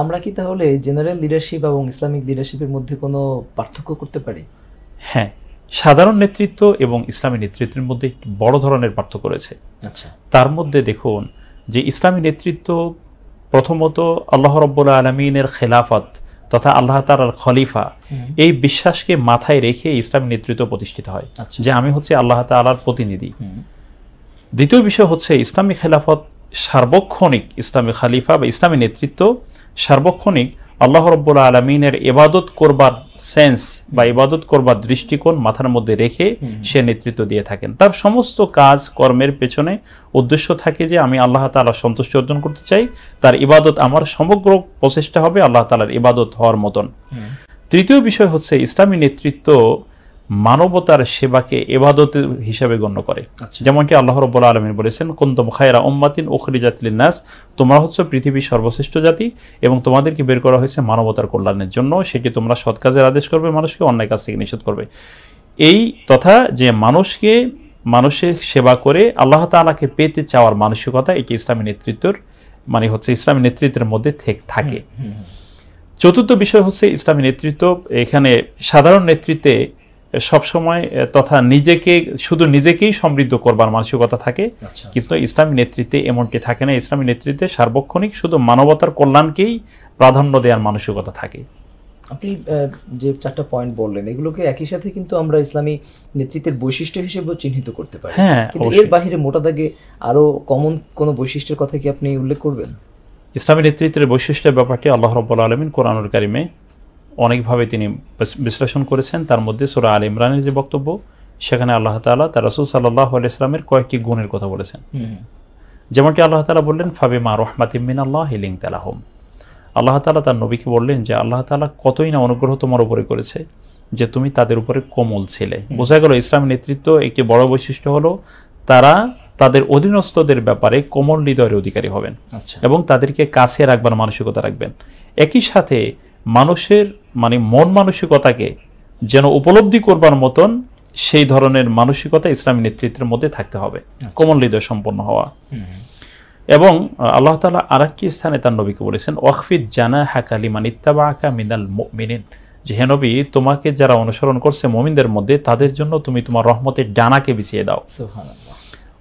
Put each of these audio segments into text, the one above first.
আমরা কি তাহলে জেনারেল লিডারশিপ এবং ইসলামিক লিডারশিপের মধ্যে কোনো পার্থক্য করতে পারি? হ্যাঁ, সাধারণ নেতৃত্ব এবং ইসলামী নেতৃত্বের মধ্যে একটি বড় ধরনের পার্থক্য রয়েছে। আচ্ছা, তার মধ্যে দেখুন যে ইসলামী নেতৃত্ব প্রথমত আল্লাহ রাব্বুল আলামিনের খেলাফত তথা আল্লাহ তাআলার খলিফা, এই বিশ্বাসকে মাথায় রেখে ইসলামী নেতৃত্ব প্রতিষ্ঠিত হয় যে আমি হচ্ছে আল্লাহ তাআলার প্রতিনিধি। দ্বিতীয় বিষয় হচ্ছে ইসলামী খেলাফত সার্বক্ষণিক, ইসলামী খলিফা বা ইসলামী নেতৃত্ব সার্বক্ষণিক আল্লাহ রাব্বুল আলামিনের ইবাদত করবার সেন্স বা ইবাদত করবার দৃষ্টিকোণ মাথার মধ্যে রেখে সে নেতৃত্ব দিয়ে থাকেন। তার সমস্ত কাজ কর্মের পেছনে উদ্দেশ্য থাকে যে আমি আল্লাহ তাআলার সন্তুষ্টি অর্জন করতে চাই, তার ইবাদত আমার সমগ্র প্রচেষ্টা হবে আল্লাহ তাআলার ইবাদত হওয়ার মতন। তৃতীয় বিষয় হচ্ছে ইসলামী নেতৃত্ব মানবতার সেবাকে ইবাদত হিসাবে গণ্য করে। যেমনটি আল্লাহ রাব্বুল আলামিন বলেছেন, কুনতুম খায়রা উম্মাতিন উখরিজাত লিন-নাস, তোমরা হচ্ছে পৃথিবীর সর্বশ্রেষ্ঠ জাতি এবং তোমাদেরকে বের করা হয়েছে মানবতার কল্যাণের জন্য, সেটি তোমরা সৎ কাজের আদেশ করবে, মানুষকে অন্যায় কাজ থেকে নিষেধ করবে। এই তথা যে মানুষের সেবা করে আল্লাহ তাআলাকে পেতে চাওয়ার মানসিকতা, এটি ইসলামী নেতৃত্বের মানে হচ্ছে ইসলামী নেতৃত্বের মধ্যে থাকে। চতুর্থ বিষয় হচ্ছে ইসলামী নেতৃত্ব এখানে সাধারণ নেতৃত্বে সবসময় তথা নিজেকেই সমৃদ্ধ করবার মানসিকতা থাকে, কিন্তু ইসলামী নেতৃত্বে এমনটি থাকে না। ইসলামী নেতৃত্বে সার্বক্ষণিক শুধু মানবতার কল্যাণকেই প্রাধান্য দেওয়ার মানসিকতা থাকে। আপনি যে 4টা পয়েন্ট বললেন, এগুলোকে একই সাথে কিন্তু আমরা ইসলামী নেতৃত্বের বৈশিষ্ট্য হিসেবে চিহ্নিত করতে পারি। কিন্তু এর বাইরে মোটা দাগে আরো কমন কোন বৈশিষ্ট্যের কথা কি আপনি উল্লেখ করবেন? ইসলামী নেতৃত্বের বৈশিষ্ট্যের ব্যাপারটি আল্লাহ রাব্বুল আলামিন কোরআনুল কারিমে অনেকভাবে তিনি বিশ্লেষণ করেছেন। তার মধ্যে সূরা আল ইমরানের যে বক্তব্য, সেখানে আল্লাহ তাআলা তার রাসূল সাল্লাল্লাহু আলাইহি ওয়াসাল্লামের কয়েকটি গুণের কথা বলেছেন। যেমনটি আল্লাহ তাআলা বললেন, ফাবিমা রাহমাতিম মিনাল্লাহি লিনতা লাহুম। আল্লাহ তাআলা তার নবীকে বললেন যে আল্লাহ তাআলা কতই না অনুগ্রহ তোমার উপরে করেছে যে তুমি তাদের উপরে কোমল ছিলে। বোঝা গেল ইসলামী নেতৃত্ব একটি বড় বৈশিষ্ট্য হলো তারা তাদের অধীনস্থদের ব্যাপারে কোমল হৃদয়ের অধিকারী হবেন এবং তাদেরকে কাছে রাখবার মানসিকতা রাখবেন। একই সাথে মানুষের মন মানসিকতাকে যেন উপলব্ধি করবার মতন সেই ধরনের মানসিকতা ইসলামী নেতৃত্বের মধ্যে থাকতে হবে, কোমল হৃদয় সম্পন্ন হওয়া। এবং আল্লাহ তাআলা আরেকটি স্থানে তার নবীকে বলেছেন, ওয়াখফিদ জানাহাকা লিমান ইত্তাবাআকা মিনাল মুমিনিন, যে হে নবী তোমাকে যারা অনুসরণ করছে মুমিনদের মধ্যে তাদের জন্য তুমি তোমার রহমতের ডানাকে বিছিয়ে দাও। সুবহানাল্লাহ।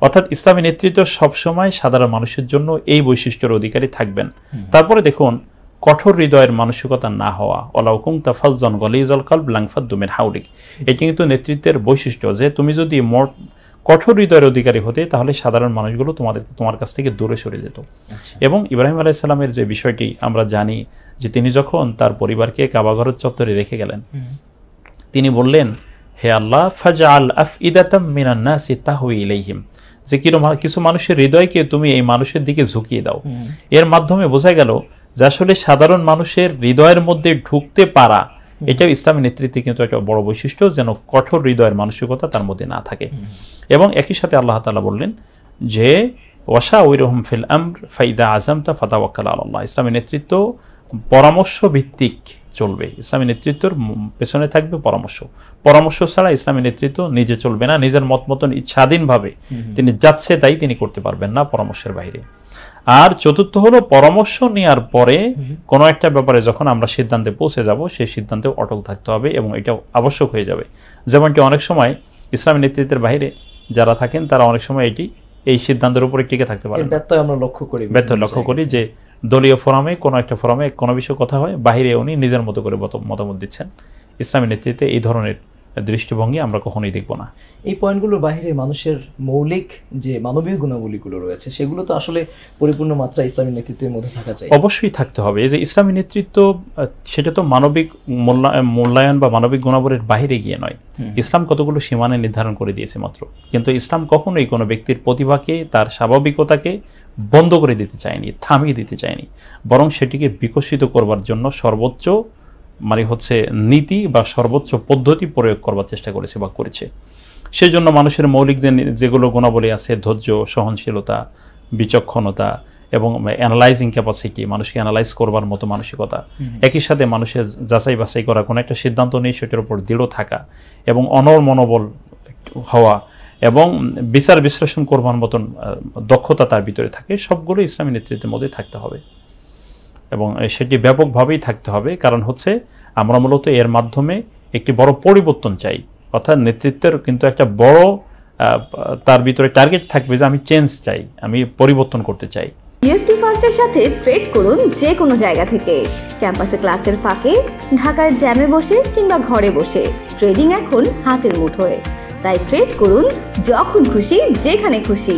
অর্থাৎ ইসলামী নেতৃত্ব সবসময় সাধারণ মানুষের জন্য এই বৈশিষ্ট্যের অধিকারী থাকবেন। তারপরে দেখুন, কঠোর হৃদয়ের মানসিকতা না হওয়া, ওয়ালাউ কুনতা ফাজ্জান গালিজাল কলব লানফাদ্দু মিন হাওলিক, এটি কিন্তু নেতৃত্বের বৈশিষ্ট্য যে তুমি যদি কঠোর হৃদয়ের অধিকারী হতে তাহলে সাধারণ মানুষগুলো তোমার কাছ থেকে দূরে সরে যেত। এবং ইব্রাহিম আলাইহিস সালামের যে বিষয়টি আমরা জানি যে তিনি যখন তার পরিবারকে কাবাঘরের চত্বরে রেখে গেলেন, তিনি বললেন, হে আল্লাহ ফাজআল আফইদাতাম মিনান নাসি তাহওয়ি ইলাইহিম, যে কিছু মানুষের হৃদয়কে তুমি এই মানুষের দিকে ঝুঁকিয়ে দাও। এর মাধ্যমে বোঝা গেল যে আসলে সাধারণ মানুষের হৃদয়ের মধ্যে ঢুকতে পারা, এটাও ইসলামী নেতৃত্বে কিন্তু একটা বড় বৈশিষ্ট্য, যেন কঠোর হৃদয়ের মানসিকতা তার মধ্যে না থাকে। এবং একই সাথে আল্লাহ তাআলা বললেন যে ওয়াশাউরিহুম ফিল আমর ফাইদা আযামতা ফাতাওয়াক্কাল আলাল্লাহ, ইসলামী নেতৃত্ব পরামর্শ ভিত্তিক চলবে। ইসলামী নেতৃত্বের পেছনে থাকবে পরামর্শ ছাড়া ইসলামী নেতৃত্ব নিজে চলবে না। নিজের মতন স্বাধীনভাবে তিনি যাচ্ছে তাই তিনি করতে পারবেন না পরামর্শের বাইরে। আর চতুর্থ হলো পরামর্শ নেওয়ার পরে কোনো একটা ব্যাপারে যখন আমরা সিদ্ধান্তে পৌঁছে যাব সেই সিদ্ধান্তে অটল থাকতে হবে এবং এটা আবশ্যক হয়ে যাবে। যেমনটি অনেক সময় ইসলামী নেতৃত্বের বাইরে যারা থাকেন তারা অনেক সময় এই সিদ্ধান্তের উপরে টিকে থাকতে পারে। আমরা লক্ষ্য করি যে দলীয় ফোরামে কোনো একটা ফোরামে কোনো বিষয়ে কথা হয়, বাহিরে উনি নিজের মতো করে মতামত দিচ্ছেন। ইসলামী নেতৃত্বে এই ধরনের দৃষ্টিভঙ্গি আমরা কখনোই দেখব না। এই পয়েন্টগুলোর বাইরে মানুষের মৌলিক যে মানবীয় গুণাবলীগুলো রয়েছে সেগুলো তো আসলে পরিপূর্ণ মাত্রা ইসলামী নেতৃত্বের মধ্যে থাকা চাই, অবশ্যই থাকতে হবে। এই যে ইসলামী নেতৃত্ব সেটা তো মানবিক মূল্যায়ন বা মানবিক গুণাবলীর বাইরে গিয়ে নয়। ইসলাম কতগুলো সীমানা নির্ধারণ করে দিয়েছে মাত্র, কিন্তু ইসলাম কখনোই কোনো ব্যক্তির প্রতিভাকে তার স্বাভাবিকতাকে বন্ধ করে দিতে চায়নি, থামিয়ে দিতে চায়নি, বরং সেটিকে বিকশিত করবার জন্য সর্বোচ্চ নীতি বা সর্বোচ্চ পদ্ধতি প্রয়োগ করবার চেষ্টা করেছে বা করেছে। সেই জন্য মানুষের মৌলিক যেগুলো গুণাবলী আছে, ধৈর্য, সহনশীলতা, বিচক্ষণতা এবং অ্যানালাইজিং ক্যাপাসিটি, মানুষকে অ্যানালাইজ করবার মতো মানসিকতা, একই সাথে মানুষের যাচাই বাছাই করা, কোনো একটা সিদ্ধান্ত নিয়ে সেটার উপর দৃঢ় থাকা এবং অনড় মনোবল হওয়া এবং বিচার বিশ্লেষণ করবার মতন দক্ষতা তার ভিতরে থাকে, সবগুলো ইসলামী নেতৃত্বের মধ্যে থাকতে হবে। এবং সেটি ব্যাপকভাবেই থাকতে হবে। কারণ হচ্ছে আমরা মূলত এর মাধ্যমে একটি বড় পরিবর্তন চাই, অর্থাৎ নেতৃত্বের কিন্তু একটা বড় তার ভিতরে টার্গেট থাকবে যে আমি চেঞ্জ চাই, আমি পরিবর্তন করতে চাই। ইএফটি ফার্স্টের সাথে ট্রেড করুন যে কোনো জায়গা থেকে, ক্যাম্পাসে ক্লাসের ফাঁকে, ঢাকার জ্যামে বসে কিংবা ঘরে বসে। ট্রেডিং এখন হাতের মুঠোয়, তাই ট্রেড করুন যখন খুশি যেখানে খুশি।